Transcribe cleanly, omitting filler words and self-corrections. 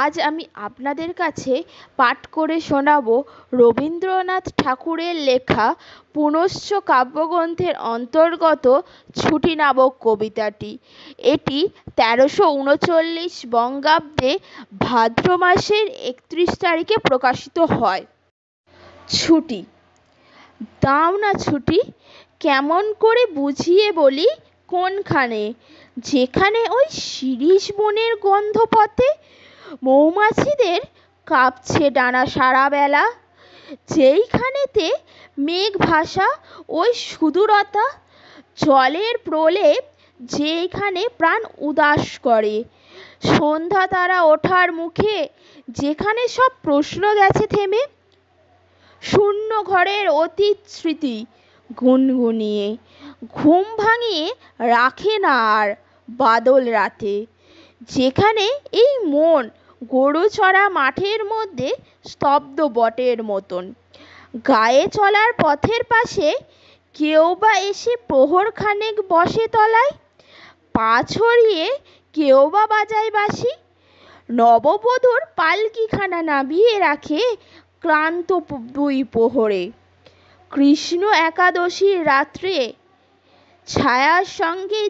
আজ আমি আপনাদের কাছে পাঠ করে শোনাব রবীন্দ্রনাথ ঠাকুরের লেখা পুনশ্চ কাব্যগ্রন্থের অন্তর্গত ছুটি নামক কবিতাটি। এটি 1339 বঙ্গাব্দে ভাদ্র মাসের 31 তারিখে প্রকাশিত হয়। ছুটি। দাও না ছুটি, কেমন করে বুঝিয়ে বলি কোনখানে, যেখানে ওই শিরীষ বনের গন্ধ পথে মৌমাছিদের কাঁপছে ডানা সারা বেলা, যেইখানেতে মেঘ ভাসা ওই সুদূরতা, জলের প্রলেপ যেখানে প্রাণ উদাস করে, সন্ধ্যা তারা ওঠার মুখে যেখানে সব প্রশ্ন গেছে থেমে, শূন্য ঘরের অতীত স্মৃতি গুনগুনিয়ে ঘুম ভাঙিয়ে রাখে না আর বাদল রাতে, যেখানে এই মন গরু চড়া মাঠের মধ্যে স্তব্ধ বটের মতন, গায়ে চলার পথের পাশে কেউ বা এসে প্রহর খানেক বসে তলায়, পা ছড়িয়ে কেউ বা বাজায় বাঁশি, নববধূর পালকিখানা নামিয়ে রাখে ক্লান্ত দুই প্রহরে, কৃষ্ণ একাদশীর রাত্রে ছায়ার সঙ্গে